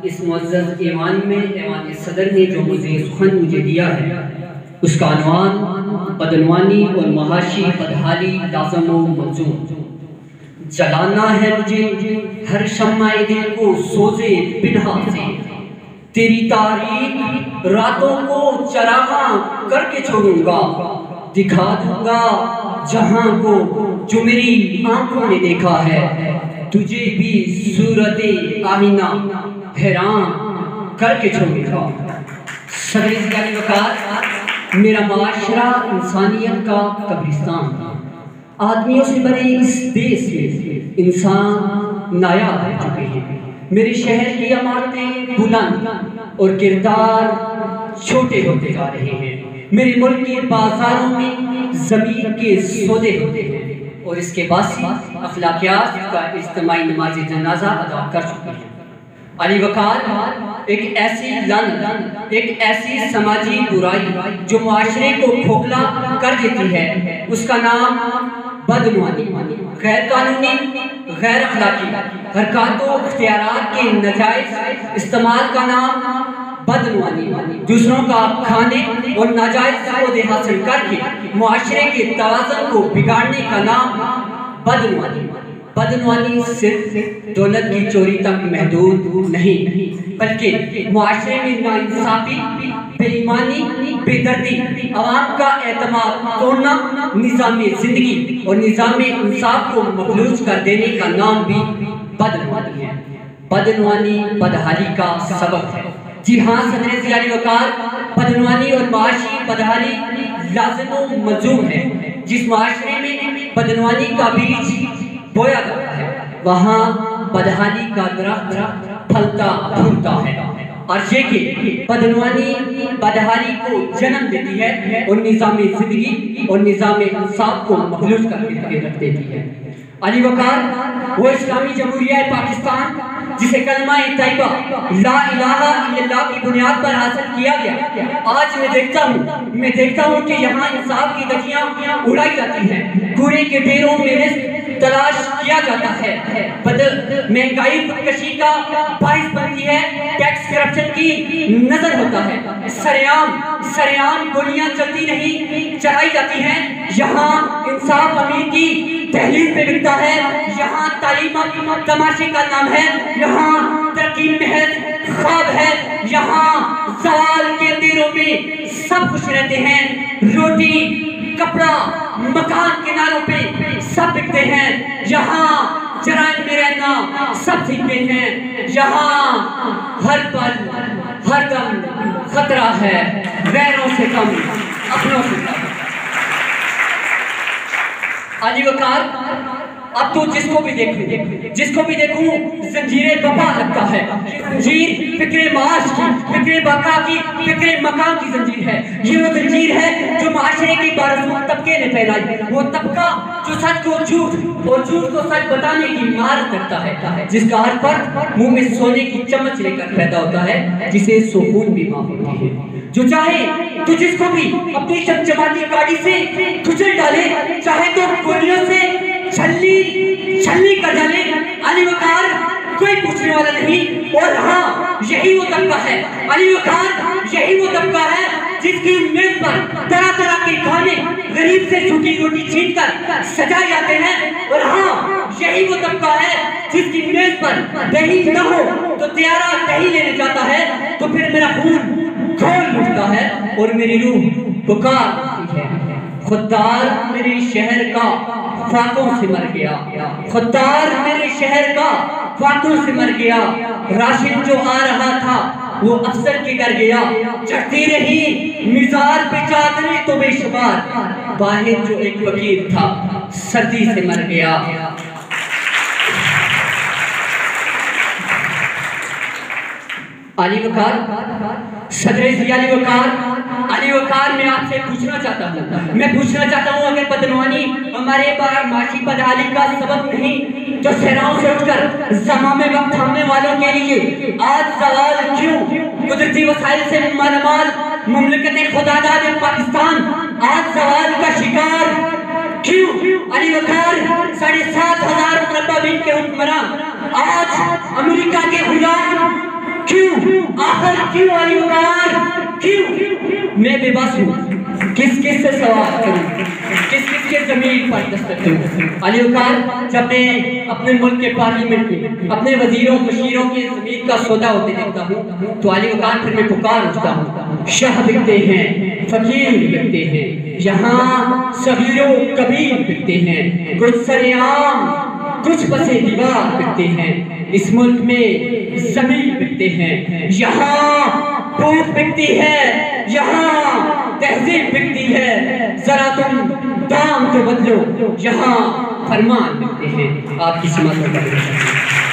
اس معزز ایوان میں ایوان صدر نے جو سخن مجھے دیا ہے اس کا عنوان بدعنوانی اور محاشی بدحالی لازم و ملزوم۔ جلانا ہے مجھے ہر شمع دل کو سوزے پنہا سے، تیری تاریک راتوں کو چراغاں کر کے چھوڑوں گا، دکھا دوں گا جہاں کو جو میری آنکھوں نے دیکھا ہے، تجھے بھی صورت آئینہ حیران کر کے چھوڑوں گا۔ صدر ضیاء وقار، میرا معاشرہ انسانیت کا قبرستان ہے۔ آدمیوں سے بڑے اس دیس میں انسان نایاب رہ چکے ہیں۔ میرے شہر کی عمارتیں بلند اور کردار چھوٹے ہوتے جا رہے ہیں۔ میرے ملک کے بازاروں میں ضمیر کے سودے ہوتے ہیں اور اس کے باعث اخلاقیات کا اجتماعی نماز جنازہ ادا کر چکے ہیں۔ علی وقار ایک ایسی لعنت، ایک ایسی سماجی برائی جو معاشرے کو کھوکھلا کر دیتی ہے، اس کا نام بدعنوانی، غیر قانونی، غیر اخلاقی حرکات و اختیارات کے ناجائز استعمال کا نام بدعنوانی، دوسروں کا کھانے اور ناجائز عہدے حاصل کر کے معاشرے کے توازن کو بگاڑنے کا نام بدعنوانی۔ بدعنوانی صرف دولت کی چوری تک محدود نہیں، بلکہ معاشرے میں ناانصافی، بے ایمانی، بے دردی، عوام کا اعتماد توڑنا، نظام زندگی اور نظام انصاف کو مفلوج کر دینے کا نام بھی بدعنوانی ہے۔ بدعنوانی بدحالی کا سبب ہے۔ جی ہاں صدر ضیاء وقار، بدعنوانی اور معاشی بدحالی لازم و ملزوم ہے۔ جس معاشرے میں بدعنوانی کا بیج بویا جاتا ہے وہاں بدحالی کا درخت پھلتا پھولتا ہے۔ اور یہ کہ بدعنوانی بدحالی کو جنم دیتی ہے اور نظام زندگی اور نظام انصاف کو مفلوج کر کے رکھ دیتی ہے۔ علی وقار وہ اسلامی جمہوریہ پاکستان جسے کلمہ طیبہ لا الہ الا اللہ کی بنیاد پر حاصل کیا گیا، آج میں دیکھتا ہوں کہ یہاں انصاف کی دکھیاں اڑائی جاتی ہیں، کوڑے کے ڈھیروں میں رزق تلاش کیا جاتا ہے، مہنگائی خودکشی کا باعث بنتی ہے، ٹیکس کرپشن کی نظر ہوتا ہے، سریعام گولیاں چلتی نہیں چلائی جاتی ہیں، یہاں انصاف امیر کی تحلیل پہ بکتا ہے، یہاں تعلیم تماشے کا نام ہے، یہاں ترقی محض خواب ہے، یہاں زوال کے اندھیروں میں سب خوش رہتے ہیں، روٹی کپڑا مکان کناروں پہ سب بکتے ہیں، یہاں جرائم میں رہنا سب سیکھتے ہیں، یہاں ہر پل ہر دم خطرہ ہے، غیروں سے کم اپنوں سے کم۔ علی وقار اب تو جس کو بھی دیکھوں زنجیریں بپا لگتا ہے۔ زنجیر فکر معاش کی، فکر بقا کی، فکر مقام کی زنجیر ہے۔ یہ وہ زنجیر ہے جو معاشرے کی بارسوخ طبقے نے پھیلائی، وہ طبقہ جو سچ کو جھوٹ اور جھوٹ کو سچ بتانے کی مہارت رکھتا ہے، جس کا ہر فرد منہ میں سونے کی چمچ لے کر پیدا ہوتا ہے، جسے سکون بھی معاف ہوتی ہے۔ جو چاہے تو جس کو بھی اپنی چمچماتی گاڑی سے کچل ڈالے، چاہے تو گولیوں سے چھلنی کر ڈالے، علی وقار کوئی پوچھنے والا نہیں۔ اور ہاں یہی وہ طبقہ ہے، علی وقار یہی وہ طبقہ ہے جس کی میز پر طرح طرح کے کھانے غریب سے جھوٹی روٹی چھین کر سجائے جاتے ہیں، اور ہاں یہی وہ طبقہ ہے جس کی میز پر دہی نہ ہو تو تیارہ دہی لینے جاتا ہے، تو پھر میرا خون کھول اٹھتا ہے اور میری روح پکار اٹھتی ہے۔ خوددار میرے شہر کا فاقوں سے مر گیا، خوددار میرے شہر کا فاقوں سے مر گیا، راشن جو آ رہا تھا وہ افسر کے گھر گیا، چڑھتی رہی مزار پہ چادریں تو بے شمار، باہر جو ایک فقیر تھا سردی سے مر گیا۔ علی وقار صدر ضیاء علی وقار میں آپ سے پوچھنا چاہتا ہوں اگر بدعنوانی ہمارے معاشی بدحالی کا سبب نہیں تو صحراؤں سے اٹھ کر زمام وقت تھامنے والوں کے لیے آج سوال کیوں؟ قدرتی وسائل سے مالامال مملکت خداداد پاکستان آج سوال کا شکار کیوں؟ علی وقار 7,500 مربع میل کے حکمران آج امریکہ کے غلام کیوں؟ آخر کیوں علی وقار کیوں؟ میں بے بس ہوں، کس کس سے سوال کروں، کس کس کے ضمیر پر دستک دوں؟ علی وقار جب میں اپنے ملک کے پارلیمنٹ میں اپنے وزیروں مشیروں کے ضمیر کا سودا ہوتے دیکھتا ہوں تو علی وقار پھر میں پکار اٹھتا ہوں، شاہ بکتے ہیں، فقیر بکتے ہیں، یہاں صغیر و کبیر بکتے ہیں، کچھ سرعام کچھ پسے دیوار بکتے ہیں، اس ملک میں زمین بکتے ہیں، یہاں پوت بکتی ہے، یہاں تہذیب بکتی ہے، ذرا تم دام تو بدلو، یہاں فرمان بکتے ہیں۔ آپ کی سماعت